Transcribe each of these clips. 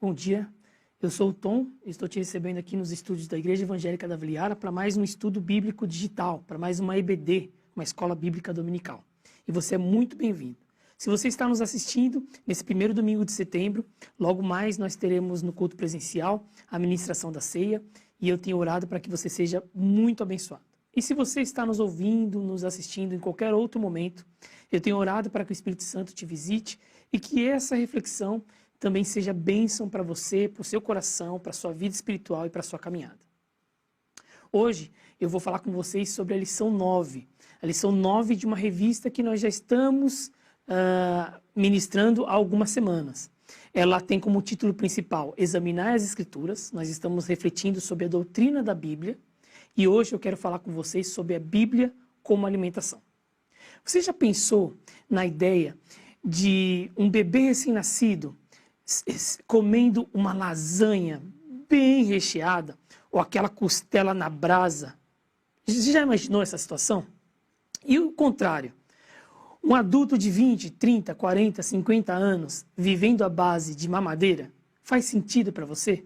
Bom dia, eu sou o Tom, estou te recebendo aqui nos estúdios da Igreja Evangélica da Aviliara para mais um estudo bíblico digital, para mais uma EBD, uma Escola Bíblica Dominical. E você é muito bem-vindo. Se você está nos assistindo nesse primeiro domingo de setembro, logo mais nós teremos no culto presencial a ministração da ceia e eu tenho orado para que você seja muito abençoado. E se você está nos ouvindo, nos assistindo em qualquer outro momento, eu tenho orado para que o Espírito Santo te visite e que essa reflexão também seja bênção para você, para o seu coração, para a sua vida espiritual e para a sua caminhada. Hoje eu vou falar com vocês sobre a lição 9. A lição 9 de uma revista que nós já estamos ministrando há algumas semanas. Ela tem como título principal Examinar as Escrituras. Nós estamos refletindo sobre a doutrina da Bíblia. E hoje eu quero falar com vocês sobre a Bíblia como alimentação. Você já pensou na ideia de um bebê recém-nascido comendo uma lasanha bem recheada ou aquela costela na brasa? Você já imaginou essa situação? E o contrário, um adulto de 20, 30, 40, 50 anos vivendo à base de mamadeira, faz sentido para você?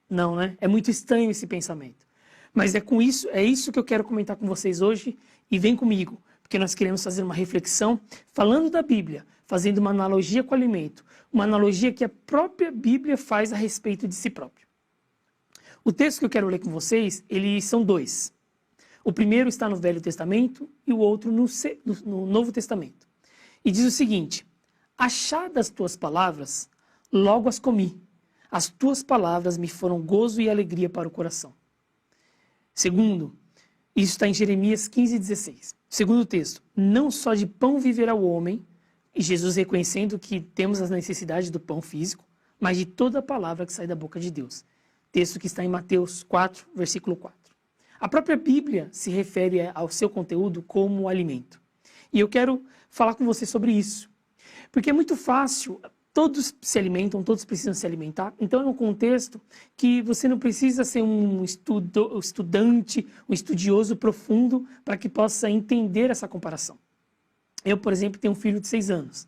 Não, né? É muito estranho esse pensamento. Mas é isso que eu quero comentar com vocês hoje e vem comigo, porque nós queremos fazer uma reflexão falando da Bíblia, fazendo uma analogia com o alimento, uma analogia que a própria Bíblia faz a respeito de si próprio. O texto que eu quero ler com vocês, eles são dois. O primeiro está no Velho Testamento e o outro no Novo Testamento. E diz o seguinte: achadas tuas palavras, logo as comi. As tuas palavras me foram gozo e alegria para o coração. Segundo, isso está em Jeremias 15:16. Segundo texto, não só de pão viverá o homem, e Jesus reconhecendo que temos as necessidades do pão físico, mas de toda a palavra que sai da boca de Deus. Texto que está em Mateus 4, versículo 4. A própria Bíblia se refere ao seu conteúdo como alimento. E eu quero falar com você sobre isso. Porque é muito fácil, todos se alimentam, todos precisam se alimentar. Então é um contexto que você não precisa ser um estudante, um estudioso profundo para que possa entender essa comparação. Eu, por exemplo, tenho um filho de 6 anos.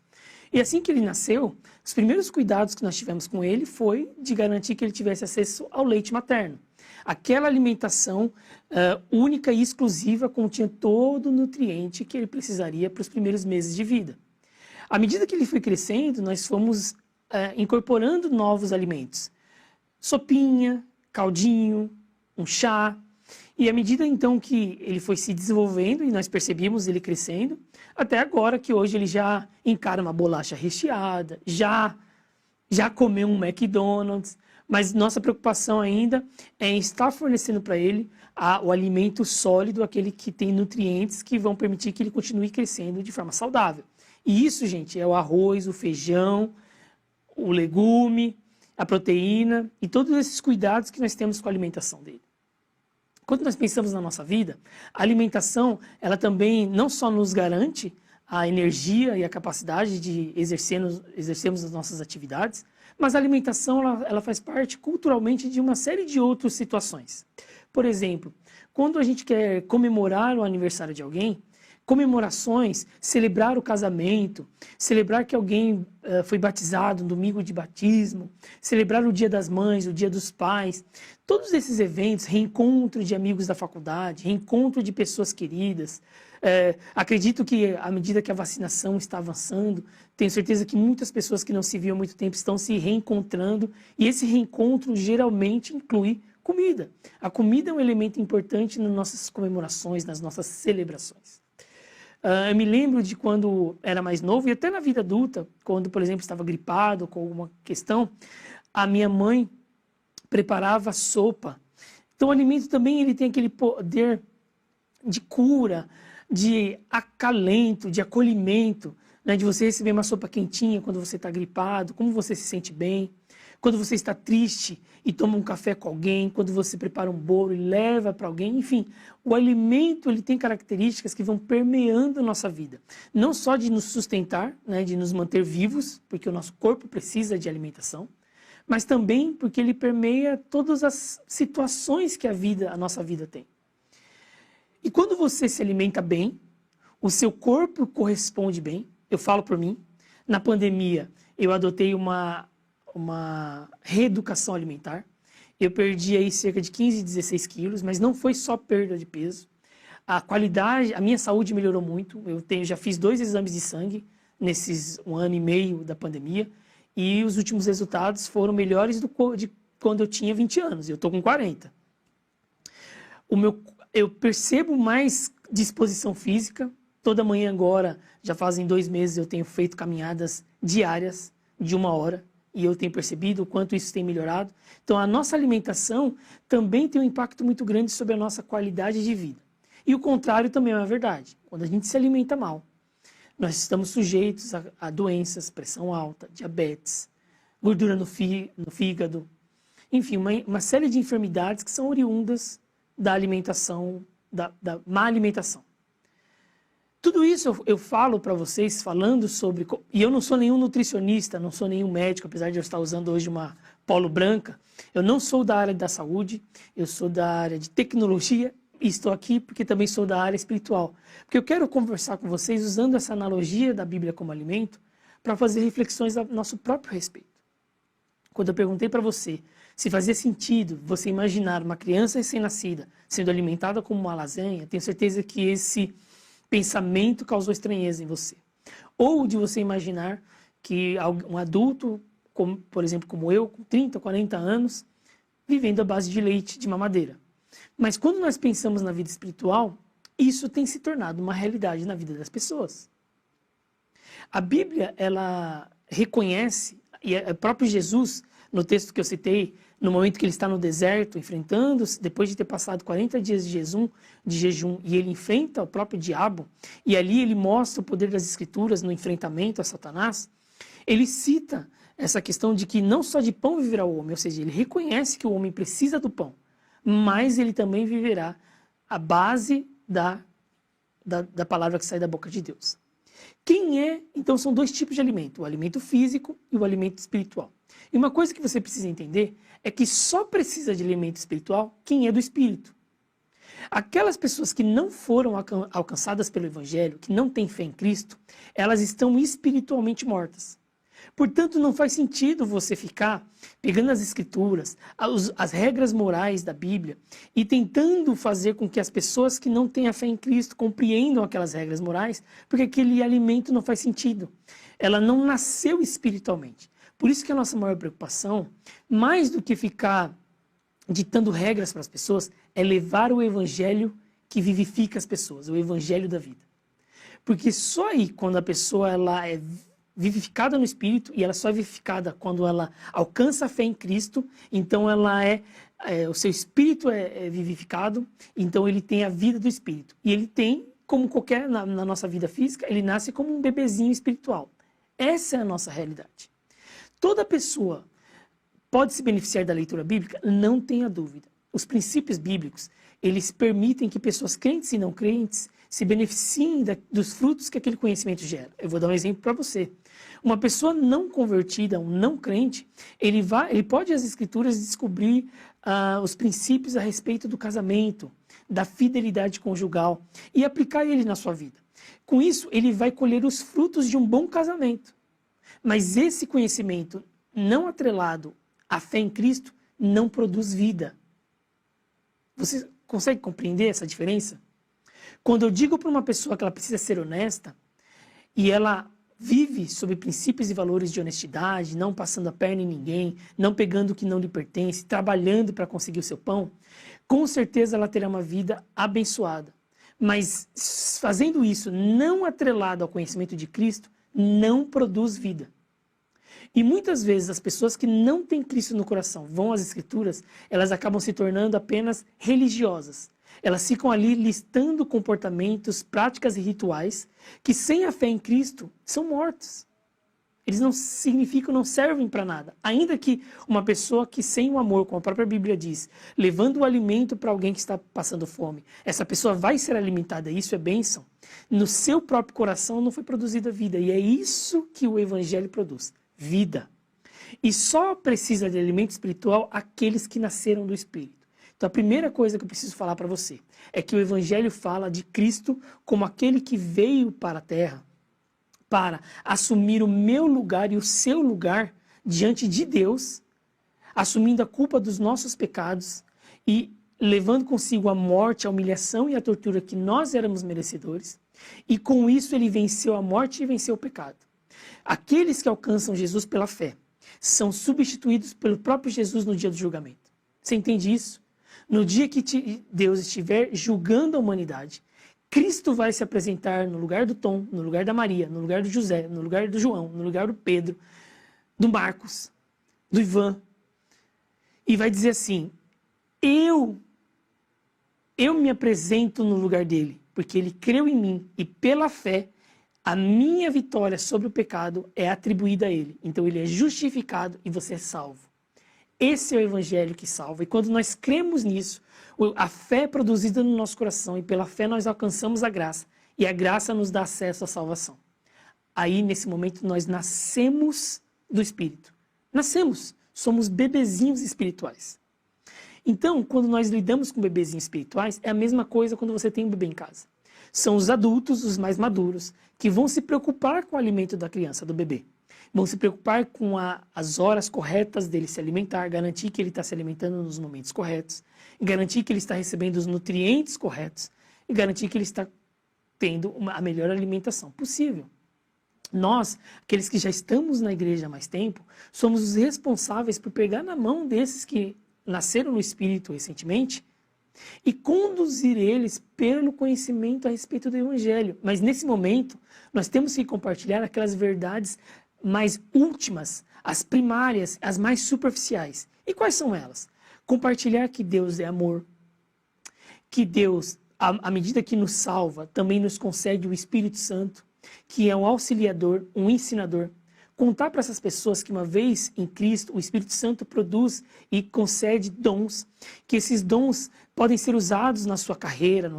E assim que ele nasceu, os primeiros cuidados que nós tivemos com ele foi de garantir que ele tivesse acesso ao leite materno. Aquela alimentação única e exclusiva continha todo o nutriente que ele precisaria para os primeiros meses de vida. À medida que ele foi crescendo, nós fomos incorporando novos alimentos. Sopinha, caldinho, um chá. E à medida então que ele foi se desenvolvendo e nós percebíamos ele crescendo, até agora que hoje ele já encara uma bolacha recheada, já comeu um McDonald's, mas nossa preocupação ainda é em estar fornecendo para ele o alimento sólido, aquele que tem nutrientes que vão permitir que ele continue crescendo de forma saudável. E isso, gente, é o arroz, o feijão, o legume, a proteína e todos esses cuidados que nós temos com a alimentação dele. Quando nós pensamos na nossa vida, a alimentação, ela também não só nos garante a energia e a capacidade de exercermos as nossas atividades, mas a alimentação ela faz parte culturalmente de uma série de outras situações. Por exemplo, quando a gente quer comemorar o aniversário de alguém, comemorações, celebrar o casamento, celebrar que alguém foi batizado, um domingo de batismo, celebrar o Dia das Mães, o Dia dos Pais, todos esses eventos, reencontro de amigos da faculdade, reencontro de pessoas queridas. Acredito que à medida que a vacinação está avançando, tenho certeza que muitas pessoas que não se viam há muito tempo estão se reencontrando e esse reencontro geralmente inclui comida. A comida é um elemento importante nas nossas comemorações, nas nossas celebrações. Eu me lembro de quando era mais novo e até na vida adulta, quando, por exemplo, estava gripado com alguma questão, a minha mãe preparava sopa. Então o alimento também ele tem aquele poder de cura, de acalento, de acolhimento, né? De você receber uma sopa quentinha quando você está gripado, como você se sente bem. Quando você está triste e toma um café com alguém, quando você prepara um bolo e leva para alguém, enfim, o alimento ele tem características que vão permeando a nossa vida. Não só de nos sustentar, né, de nos manter vivos, porque o nosso corpo precisa de alimentação, mas também porque ele permeia todas as situações que a nossa vida tem. E quando você se alimenta bem, o seu corpo corresponde bem. Eu falo por mim, na pandemia eu adotei uma uma reeducação alimentar. Eu perdi aí cerca de 15, 16 quilos, mas não foi só perda de peso. A qualidade, a minha saúde melhorou muito. Já fiz 2 exames de sangue nesses 1 ano e meio da pandemia e os últimos resultados foram melhores de quando eu tinha 20 anos. Eu estou com 40. Eu percebo mais disposição física. Toda manhã agora, já fazem 2 meses, eu tenho feito caminhadas diárias de 1 hora. E eu tenho percebido o quanto isso tem melhorado. Então, a nossa alimentação também tem um impacto muito grande sobre a nossa qualidade de vida. E o contrário também é uma verdade. Quando a gente se alimenta mal, nós estamos sujeitos a doenças, pressão alta, diabetes, gordura no fígado, enfim, uma série de enfermidades que são oriundas da alimentação, da má alimentação. Tudo isso eu falo para vocês falando sobre... E eu não sou nenhum nutricionista, não sou nenhum médico, apesar de eu estar usando hoje uma polo branca. Eu não sou da área da saúde, eu sou da área de tecnologia e estou aqui porque também sou da área espiritual. Porque eu quero conversar com vocês usando essa analogia da Bíblia como alimento para fazer reflexões a nosso próprio respeito. Quando eu perguntei para você se fazia sentido você imaginar uma criança recém-nascida sendo alimentada como uma lasanha, tenho certeza que esse pensamento causou estranheza em você. Ou de você imaginar que um adulto, por exemplo, como eu, com 30, 40 anos, vivendo à base de leite, de mamadeira. Mas quando nós pensamos na vida espiritual, isso tem se tornado uma realidade na vida das pessoas. A Bíblia, ela reconhece, e o próprio Jesus, no texto que eu citei, no momento que ele está no deserto, enfrentando-se, depois de ter passado 40 dias de jejum, e ele enfrenta o próprio diabo, e ali ele mostra o poder das Escrituras no enfrentamento a Satanás, ele cita essa questão de que não só de pão viverá o homem, ou seja, ele reconhece que o homem precisa do pão, mas ele também viverá a base da palavra que sai da boca de Deus. Então são 2 tipos de alimento, o alimento físico e o alimento espiritual. E uma coisa que você precisa entender é que só precisa de alimento espiritual quem é do Espírito. Aquelas pessoas que não foram alcançadas pelo Evangelho, que não têm fé em Cristo, elas estão espiritualmente mortas. Portanto, não faz sentido você ficar pegando as Escrituras, as regras morais da Bíblia e tentando fazer com que as pessoas que não têm a fé em Cristo compreendam aquelas regras morais, porque aquele alimento não faz sentido. Ela não nasceu espiritualmente. Por isso que a nossa maior preocupação, mais do que ficar ditando regras para as pessoas, é levar o Evangelho que vivifica as pessoas, o Evangelho da vida. Porque só aí, quando a pessoa ela é vivificada no Espírito, e ela só é vivificada quando ela alcança a fé em Cristo, então o seu Espírito é vivificado, então ele tem a vida do Espírito. E ele tem, como qualquer na nossa vida física, ele nasce como um bebezinho espiritual. Essa é a nossa realidade. Toda pessoa pode se beneficiar da leitura bíblica? Não tenha dúvida. Os princípios bíblicos, eles permitem que pessoas crentes e não crentes se beneficiem dos frutos que aquele conhecimento gera. Eu vou dar um exemplo para você. Uma pessoa não convertida, um não crente, ele pode ir às Escrituras descobrir os princípios a respeito do casamento, da fidelidade conjugal e aplicar ele na sua vida. Com isso, ele vai colher os frutos de um bom casamento. Mas esse conhecimento não atrelado à fé em Cristo não produz vida. Você consegue compreender essa diferença? Quando eu digo para uma pessoa que ela precisa ser honesta e ela vive sob princípios e valores de honestidade, não passando a perna em ninguém, não pegando o que não lhe pertence, trabalhando para conseguir o seu pão, com certeza ela terá uma vida abençoada. Mas fazendo isso não atrelado ao conhecimento de Cristo, não produz vida. E muitas vezes as pessoas que não têm Cristo no coração vão às Escrituras, elas acabam se tornando apenas religiosas. Elas ficam ali listando comportamentos, práticas e rituais que sem a fé em Cristo são mortos. Eles não significam, não servem para nada. Ainda que uma pessoa que sem o amor, como a própria Bíblia diz, levando o alimento para alguém que está passando fome, essa pessoa vai ser alimentada, isso é bênção. No seu próprio coração não foi produzida vida. E é isso que o Evangelho produz. Vida. E só precisa de alimento espiritual aqueles que nasceram do Espírito. Então a primeira coisa que eu preciso falar para você é que o Evangelho fala de Cristo como aquele que veio para a terra para assumir o meu lugar e o seu lugar diante de Deus, assumindo a culpa dos nossos pecados e levando consigo a morte, a humilhação e a tortura que nós éramos merecedores. E com isso ele venceu a morte e venceu o pecado. Aqueles que alcançam Jesus pela fé são substituídos pelo próprio Jesus no dia do julgamento. Você entende isso? No dia que Deus estiver julgando a humanidade, Cristo vai se apresentar no lugar do Tom, no lugar da Maria, no lugar do José, no lugar do João, no lugar do Pedro, do Marcos, do Ivan, e vai dizer assim: eu me apresento no lugar dele, porque ele creu em mim, e pela fé, a minha vitória sobre o pecado é atribuída a ele. Então ele é justificado e você é salvo. Esse é o evangelho que salva. E quando nós cremos nisso, a fé é produzida no nosso coração, e pela fé nós alcançamos a graça. E a graça nos dá acesso à salvação. Aí, nesse momento, nós nascemos do Espírito. Nascemos. Somos bebezinhos espirituais. Então, quando nós lidamos com bebezinhos espirituais, é a mesma coisa quando você tem um bebê em casa. São os adultos, os mais maduros, que vão se preocupar com o alimento da criança, do bebê. Vão se preocupar com as horas corretas dele se alimentar, garantir que ele está se alimentando nos momentos corretos, garantir que ele está recebendo os nutrientes corretos e garantir que ele está tendo a melhor alimentação possível. Nós, aqueles que já estamos na igreja há mais tempo, somos os responsáveis por pegar na mão desses que nasceram no Espírito recentemente e conduzir eles pelo conhecimento a respeito do Evangelho. Mas nesse momento, nós temos que compartilhar aquelas verdades mais últimas, as primárias, as mais superficiais. E quais são elas? Compartilhar que Deus é amor, que Deus, à medida que nos salva, também nos concede o Espírito Santo, que é um auxiliador, um ensinador. Contar para essas pessoas que uma vez em Cristo, o Espírito Santo produz e concede dons, que esses dons podem ser usados na sua carreira,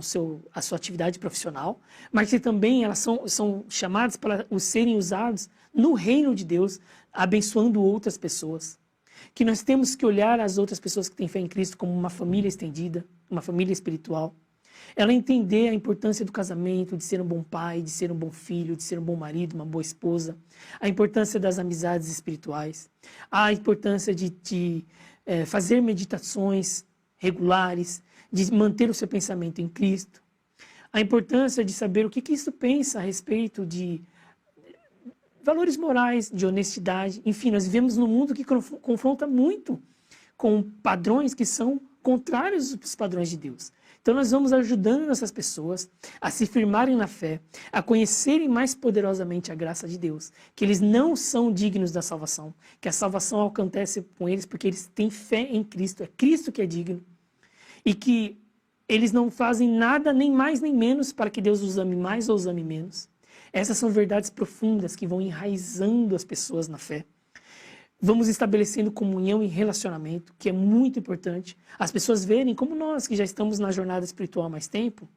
a sua atividade profissional, mas que também elas são chamadas para serem usados no reino de Deus, abençoando outras pessoas. Que nós temos que olhar as outras pessoas que têm fé em Cristo como uma família estendida, uma família espiritual. Ela entender a importância do casamento, de ser um bom pai, de ser um bom filho, de ser um bom marido, uma boa esposa, a importância das amizades espirituais, a importância de fazer meditações regulares, de manter o seu pensamento em Cristo, a importância de saber o que Cristo pensa a respeito de valores morais, de honestidade. Enfim, nós vivemos num mundo que confronta muito com padrões que são contrários aos padrões de Deus. Então nós vamos ajudando essas pessoas a se firmarem na fé, a conhecerem mais poderosamente a graça de Deus, que eles não são dignos da salvação, que a salvação acontece com eles porque eles têm fé em Cristo, é Cristo que é digno, e que eles não fazem nada, nem mais nem menos, para que Deus os ame mais ou os ame menos. Essas são verdades profundas que vão enraizando as pessoas na fé. Vamos estabelecendo comunhão e relacionamento, que é muito importante. As pessoas verem como nós, que já estamos na jornada espiritual há mais tempo,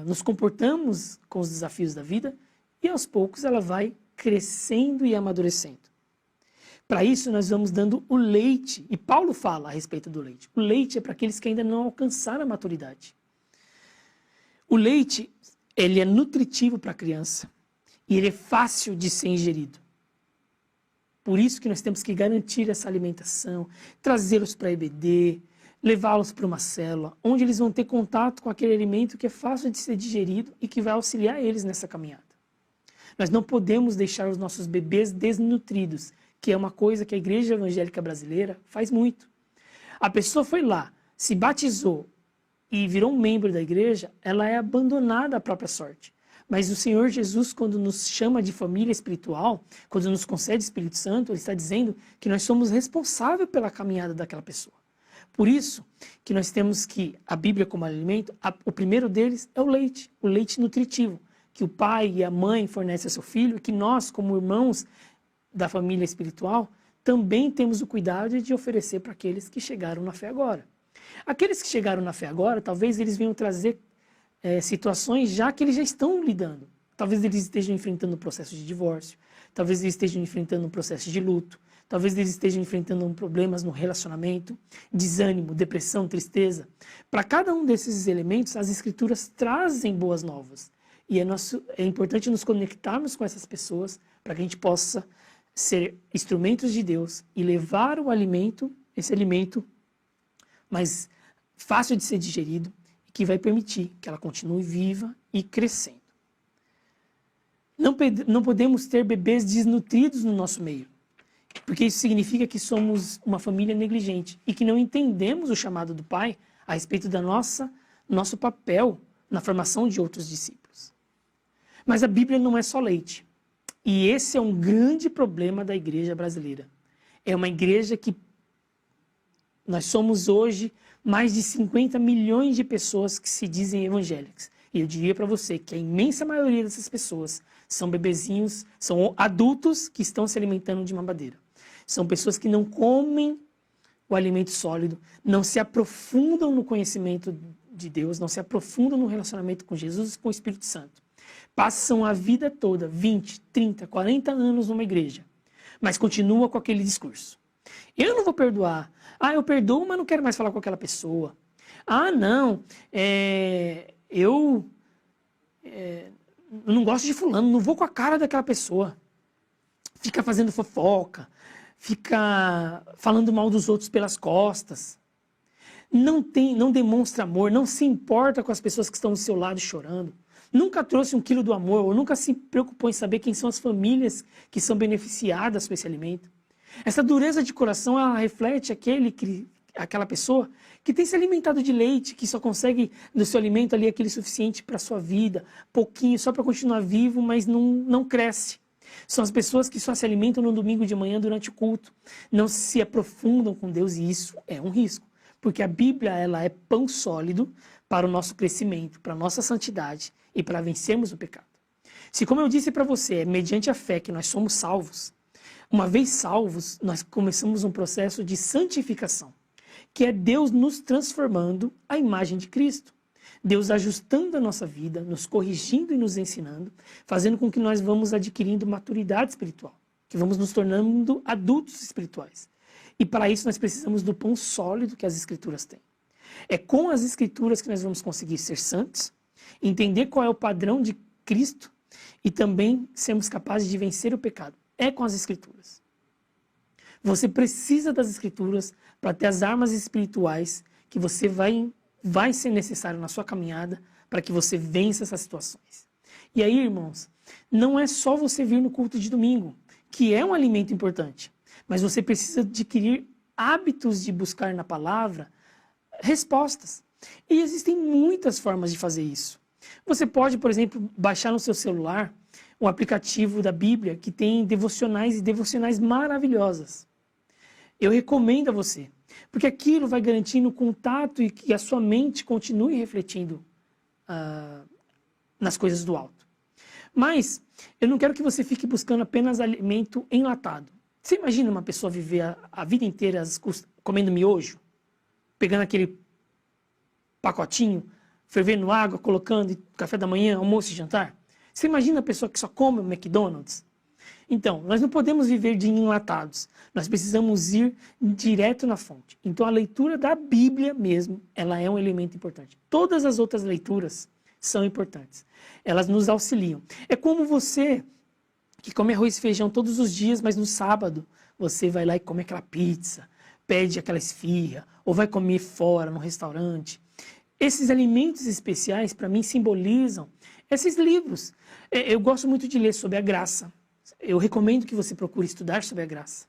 nos comportamos com os desafios da vida e aos poucos ela vai crescendo e amadurecendo. Para isso nós vamos dando o leite, e Paulo fala a respeito do leite. O leite é para aqueles que ainda não alcançaram a maturidade. O leite, ele é nutritivo para a criança e ele é fácil de ser ingerido. Por isso que nós temos que garantir essa alimentação, trazê-los para a EBD, levá-los para uma célula, onde eles vão ter contato com aquele alimento que é fácil de ser digerido e que vai auxiliar eles nessa caminhada. Nós não podemos deixar os nossos bebês desnutridos, que é uma coisa que a Igreja Evangélica Brasileira faz muito. A pessoa foi lá, se batizou e virou um membro da igreja, ela é abandonada à própria sorte. Mas o Senhor Jesus, quando nos chama de família espiritual, quando nos concede o Espírito Santo, Ele está dizendo que nós somos responsáveis pela caminhada daquela pessoa. Por isso que nós temos que, a Bíblia como alimento, o primeiro deles é o leite nutritivo, que o pai e a mãe fornecem ao seu filho, e que nós, como irmãos da família espiritual, também temos o cuidado de oferecer para aqueles que chegaram na fé agora. Aqueles que chegaram na fé agora, talvez eles venham trazer situações já que eles já estão lidando. Talvez eles estejam enfrentando um processo de divórcio, talvez eles estejam enfrentando um processo de luto, talvez eles estejam enfrentando problemas no relacionamento, desânimo, depressão, tristeza. Para cada um desses elementos, as Escrituras trazem boas novas. E é importante nos conectarmos com essas pessoas para que a gente possa ser instrumentos de Deus e levar o alimento, esse alimento mais fácil de ser digerido, e que vai permitir que ela continue viva e crescendo. Não podemos ter bebês desnutridos no nosso meio, porque isso significa que somos uma família negligente e que não entendemos o chamado do Pai a respeito da nosso papel na formação de outros discípulos. Mas a Bíblia não é só leite. E esse é um grande problema da igreja brasileira. É uma igreja que nós somos hoje mais de 50 milhões de pessoas que se dizem evangélicas. E eu diria para você que a imensa maioria dessas pessoas são bebezinhos, são adultos que estão se alimentando de mamadeira. São pessoas que não comem o alimento sólido, não se aprofundam no conhecimento de Deus, não se aprofundam no relacionamento com Jesus e com o Espírito Santo. Passam a vida toda, 20, 30, 40 anos numa igreja, mas continuam com aquele discurso. Eu não vou perdoar. Ah, eu perdoo, mas não quero mais falar com aquela pessoa. Ah, não, eu não gosto de fulano, não vou com a cara daquela pessoa. Fica fazendo fofoca, fica falando mal dos outros pelas costas. Não demonstra amor, não se importa com as pessoas que estão do seu lado chorando. Nunca trouxe 1 quilo do amor, ou nunca se preocupou em saber quem são as famílias que são beneficiadas com esse alimento. Essa dureza de coração, ela reflete aquela pessoa que tem se alimentado de leite, que só consegue do seu alimento ali aquele suficiente para a sua vida, pouquinho, só para continuar vivo, mas não cresce. São as pessoas que só se alimentam no domingo de manhã durante o culto, não se aprofundam com Deus, e isso é um risco. Porque a Bíblia, ela é pão sólido para o nosso crescimento, para a nossa santidade e para vencermos o pecado. Se, como eu disse para você, é mediante a fé que nós somos salvos, uma vez salvos, nós começamos um processo de santificação, que é Deus nos transformando à imagem de Cristo. Deus ajustando a nossa vida, nos corrigindo e nos ensinando, fazendo com que nós vamos adquirindo maturidade espiritual, que vamos nos tornando adultos espirituais. E para isso nós precisamos do pão sólido que as Escrituras têm. É com as Escrituras que nós vamos conseguir ser santos, entender qual é o padrão de Cristo e também sermos capazes de vencer o pecado. É com as Escrituras. Você precisa das Escrituras para ter as armas espirituais que você vai ser necessário na sua caminhada para que você vença essas situações. E aí, irmãos, não é só você vir no culto de domingo, que é um alimento importante, mas você precisa adquirir hábitos de buscar na palavra respostas. E existem muitas formas de fazer isso. Você pode, por exemplo, baixar no seu celular um aplicativo da Bíblia que tem devocionais e devocionais maravilhosas. Eu recomendo a você, porque aquilo vai garantindo contato e que a sua mente continue refletindo nas coisas do alto. Mas eu não quero que você fique buscando apenas alimento enlatado. Você imagina uma pessoa viver a vida inteira comendo miojo? Pegando aquele pacotinho, fervendo água, colocando café da manhã, almoço e jantar? Você imagina a pessoa que só come o McDonald's? Então, nós não podemos viver de enlatados. Nós precisamos ir direto na fonte. Então, a leitura da Bíblia mesmo, ela é um elemento importante. Todas as outras leituras são importantes. Elas nos auxiliam. É como você que come arroz e feijão todos os dias, mas no sábado você vai lá e come aquela pizza, pede aquela esfirra, ou vai comer fora, no restaurante. Esses alimentos especiais, para mim, simbolizam esses livros. Eu gosto muito de ler sobre a graça. Eu recomendo que você procure estudar sobre a graça.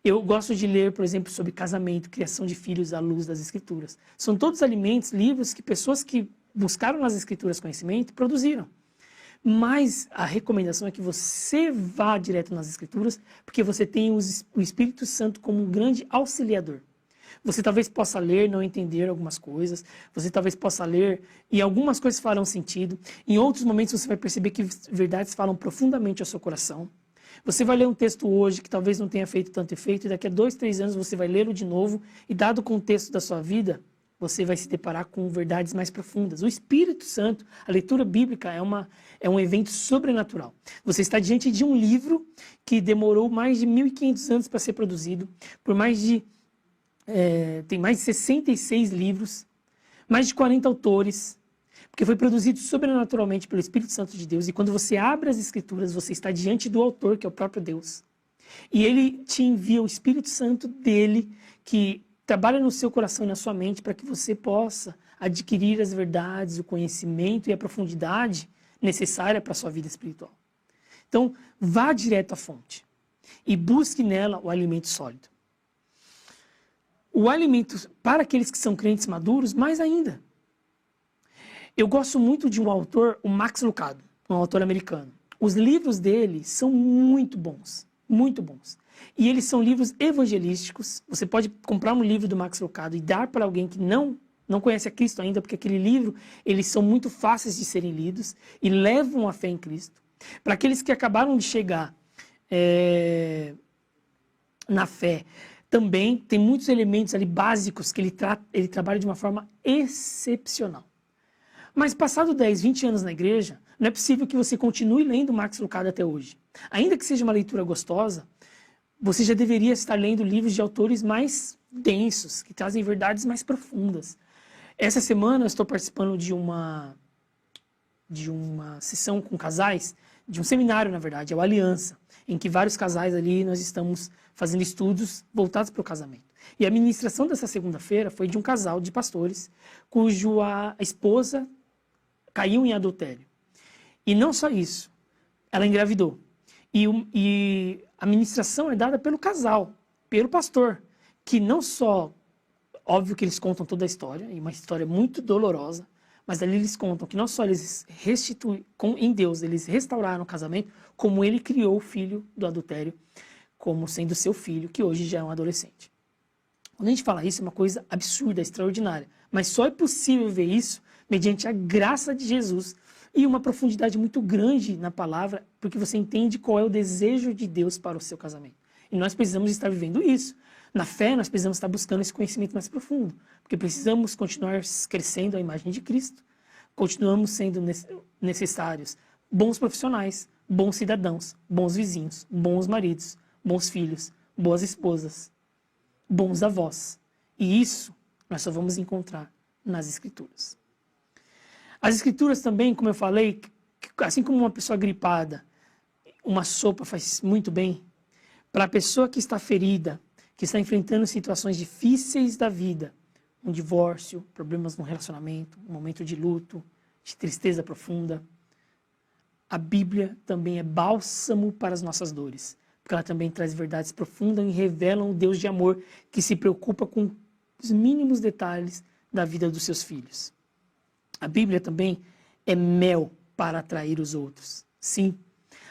Eu gosto de ler, por exemplo, sobre casamento, criação de filhos à luz das Escrituras. São todos alimentos, livros que pessoas que buscaram nas Escrituras conhecimento produziram. Mas a recomendação é que você vá direto nas Escrituras, porque você tem o Espírito Santo como um grande auxiliador. Você talvez possa ler, não entender algumas coisas, você talvez possa ler e algumas coisas farão sentido. Em outros momentos você vai perceber que verdades falam profundamente ao seu coração. Você vai ler um texto hoje que talvez não tenha feito tanto efeito e daqui a 2, 3 anos você vai lê-lo de novo e dado o contexto da sua vida, você vai se deparar com verdades mais profundas. O Espírito Santo, a leitura bíblica é um evento sobrenatural. Você está diante de um livro que demorou mais de 1.500 anos para ser produzido, tem mais de 66 livros, mais de 40 autores, porque foi produzido sobrenaturalmente pelo Espírito Santo de Deus. E quando você abre as Escrituras, você está diante do autor, que é o próprio Deus. E ele te envia o Espírito Santo dele, que trabalha no seu coração e na sua mente para que você possa adquirir as verdades, o conhecimento e a profundidade necessária para a sua vida espiritual. Então, vá direto à fonte e busque nela o alimento sólido. O alimento para aqueles que são crentes maduros, mais ainda. Eu gosto muito de um autor, o Max Lucado, um autor americano. Os livros dele são muito bons, muito bons. E eles são livros evangelísticos. Você pode comprar um livro do Max Lucado e dar para alguém que não conhece a Cristo ainda, porque aquele livro, eles são muito fáceis de serem lidos e levam a fé em Cristo. Para aqueles que acabaram de chegar na fé, também tem muitos elementos ali básicos que ele trabalha de uma forma excepcional. Mas passado 10, 20 anos na igreja, não é possível que você continue lendo Max Lucado até hoje. Ainda que seja uma leitura gostosa, você já deveria estar lendo livros de autores mais densos, que trazem verdades mais profundas. Essa semana eu estou participando de uma sessão com casais, de um seminário, na verdade, é o Aliança, em que vários casais ali nós estamos fazendo estudos voltados para o casamento. E a ministração dessa segunda-feira foi de um casal de pastores, cujo a esposa caiu em adultério. E não só isso, ela engravidou. E a ministração é dada pelo casal, pelo pastor, que não só, óbvio que eles contam toda a história, e uma história muito dolorosa, mas ali eles contam que não só eles em Deus, eles restauraram o casamento, como ele criou o filho do adultério, como sendo seu filho, que hoje já é um adolescente. Quando a gente fala isso, é uma coisa absurda, extraordinária, mas só é possível ver isso mediante a graça de Jesus e uma profundidade muito grande na palavra, porque você entende qual é o desejo de Deus para o seu casamento. E nós precisamos estar vivendo isso. Na fé, nós precisamos estar buscando esse conhecimento mais profundo, porque precisamos continuar crescendo a imagem de Cristo, continuamos sendo necessários bons profissionais, bons cidadãos, bons vizinhos, bons maridos, bons filhos, boas esposas, bons avós. E isso nós só vamos encontrar nas Escrituras. As Escrituras também, como eu falei, assim como uma pessoa gripada, uma sopa faz muito bem, para a pessoa que está ferida, que está enfrentando situações difíceis da vida, um divórcio, problemas no relacionamento, um momento de luto, de tristeza profunda, a Bíblia também é bálsamo para as nossas dores, porque ela também traz verdades profundas e revela um Deus de amor que se preocupa com os mínimos detalhes da vida dos seus filhos. A Bíblia também é mel para atrair os outros. Sim,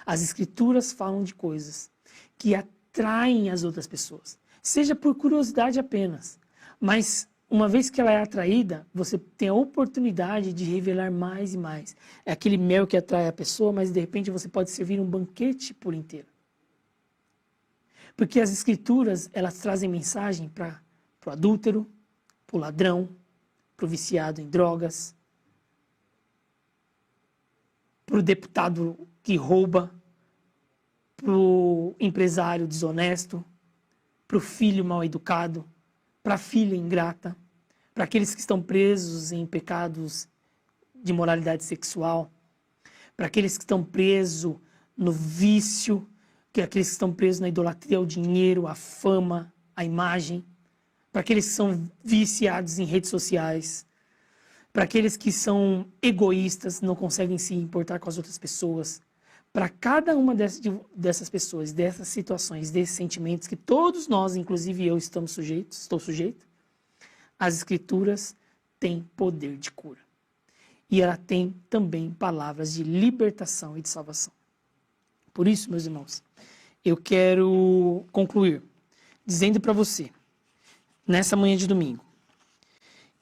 as Escrituras falam de coisas que atraem as outras pessoas, seja por curiosidade apenas, mas uma vez que ela é atraída, você tem a oportunidade de revelar mais e mais. É aquele mel que atrai a pessoa, mas de repente você pode servir um banquete por inteiro. Porque as Escrituras, elas trazem mensagem para o adúltero, para o ladrão, para o viciado em drogas, para o deputado que rouba, para o empresário desonesto, para o filho mal educado, para a filha ingrata, para aqueles que estão presos em pecados de moralidade sexual, para aqueles que estão presos no vício, aqueles que estão presos na idolatria ao dinheiro, à fama, à imagem, para aqueles que são viciados em redes sociais, para aqueles que são egoístas, não conseguem se importar com as outras pessoas. Para cada uma dessas pessoas, dessas situações, desses sentimentos que todos nós, inclusive eu, estou sujeito, as Escrituras têm poder de cura. E ela tem também palavras de libertação e de salvação. Por isso, meus irmãos, eu quero concluir dizendo para você, nessa manhã de domingo,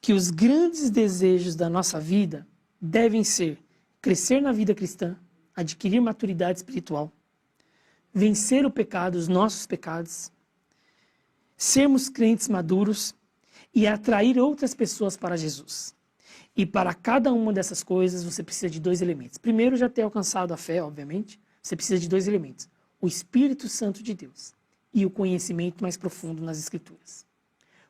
que os grandes desejos da nossa vida devem ser crescer na vida cristã, adquirir maturidade espiritual, vencer o pecado, os nossos pecados, sermos crentes maduros e atrair outras pessoas para Jesus. E para cada uma dessas coisas você precisa de 2 elementos. Primeiro, já ter alcançado a fé, obviamente, você precisa de 2 elementos. O Espírito Santo de Deus e o conhecimento mais profundo nas Escrituras.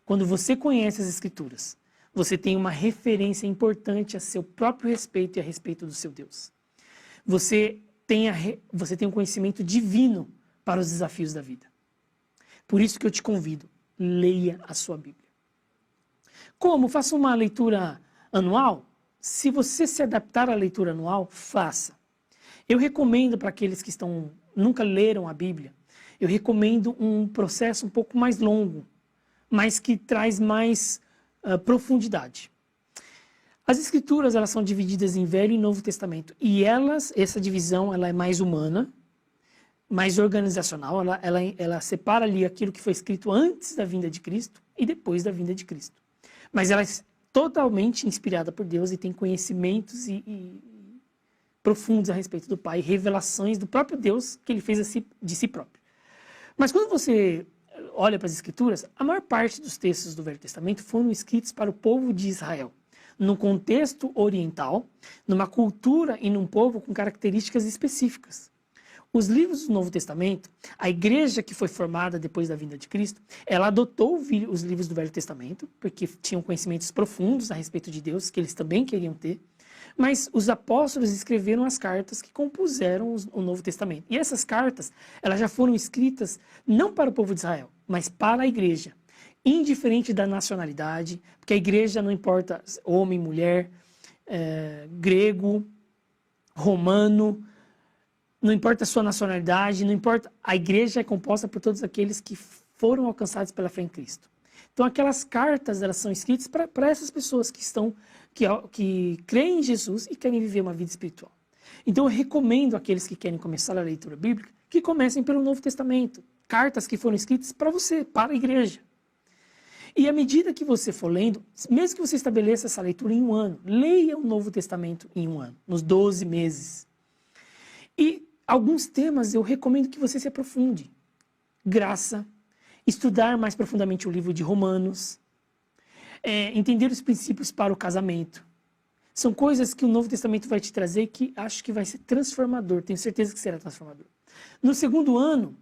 Quando você conhece as Escrituras, você tem uma referência importante a seu próprio respeito e a respeito do seu Deus. Você tem um conhecimento divino para os desafios da vida. Por isso que eu te convido, leia a sua Bíblia. Como? Faça uma leitura anual? Se você se adaptar à leitura anual, faça. Eu recomendo para aqueles que nunca leram a Bíblia, eu recomendo um processo um pouco mais longo, mas que traz mais profundidade. As Escrituras, elas são divididas em Velho e Novo Testamento, e essa divisão, ela é mais humana, mais organizacional, ela separa ali aquilo que foi escrito antes da vinda de Cristo e depois da vinda de Cristo. Mas ela é totalmente inspirada por Deus e tem conhecimentos profundos a respeito do Pai, revelações do próprio Deus que ele fez de si próprio. Mas quando você olha para as Escrituras, a maior parte dos textos do Velho Testamento foram escritos para o povo de Israel, num contexto oriental, numa cultura e num povo com características específicas. Os livros do Novo Testamento, a igreja que foi formada depois da vinda de Cristo, ela adotou os livros do Velho Testamento, porque tinham conhecimentos profundos a respeito de Deus, que eles também queriam ter, mas os apóstolos escreveram as cartas que compuseram o Novo Testamento. E essas cartas, elas já foram escritas não para o povo de Israel, mas para a igreja, indiferente da nacionalidade, porque a igreja não importa homem, mulher, grego, romano, não importa a sua nacionalidade, não importa, a igreja é composta por todos aqueles que foram alcançados pela fé em Cristo. Então aquelas cartas, elas são escritas para essas pessoas que creem em Jesus e querem viver uma vida espiritual. Então eu recomendo àqueles que querem começar a leitura bíblica que comecem pelo Novo Testamento, cartas que foram escritas para você, para a igreja. E à medida que você for lendo, mesmo que você estabeleça essa leitura em um ano, leia o Novo Testamento em um ano, nos 12 meses. E alguns temas eu recomendo que você se aprofunde. Graça, estudar mais profundamente o livro de Romanos, entender os princípios para o casamento. São coisas que o Novo Testamento vai te trazer que acho que vai ser transformador, tenho certeza que será transformador. No segundo ano,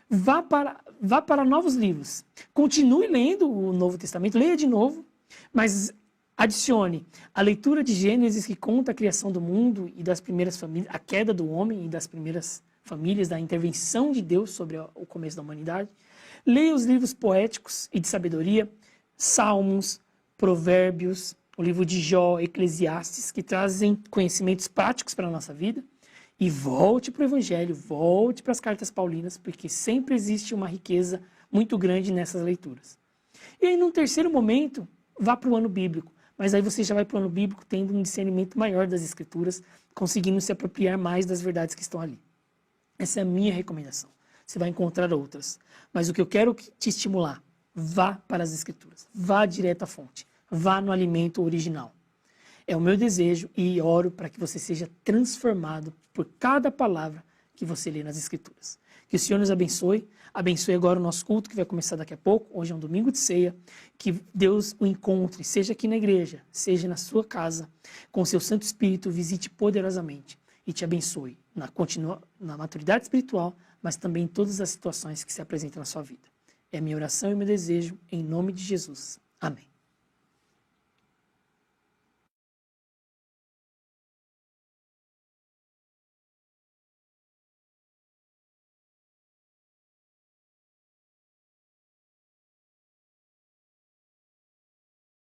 vá para novos livros. Continue lendo o Novo Testamento, leia de novo, mas adicione a leitura de Gênesis, que conta a criação do mundo e das primeiras famílias, a queda do homem e das primeiras famílias, da intervenção de Deus sobre o começo da humanidade. Leia os livros poéticos e de sabedoria, Salmos, Provérbios, o livro de Jó, Eclesiastes, que trazem conhecimentos práticos para a nossa vida. E volte para o Evangelho, volte para as cartas paulinas, porque sempre existe uma riqueza muito grande nessas leituras. E aí, num terceiro momento, vá para o ano bíblico. Mas aí você já vai para o ano bíblico tendo um discernimento maior das Escrituras, conseguindo se apropriar mais das verdades que estão ali. Essa é a minha recomendação. Você vai encontrar outras. Mas o que eu quero te estimular, vá para as Escrituras. Vá direto à fonte. Vá no alimento original. É o meu desejo e oro para que você seja transformado por cada palavra que você lê nas Escrituras. Que o Senhor nos abençoe. Abençoe agora o nosso culto, que vai começar daqui a pouco. Hoje é um domingo de ceia. Que Deus o encontre, seja aqui na igreja, seja na sua casa, com o seu Santo Espírito, visite poderosamente e te abençoe na maturidade espiritual, mas também em todas as situações que se apresentam na sua vida. É a minha oração e meu desejo, em nome de Jesus. Amém.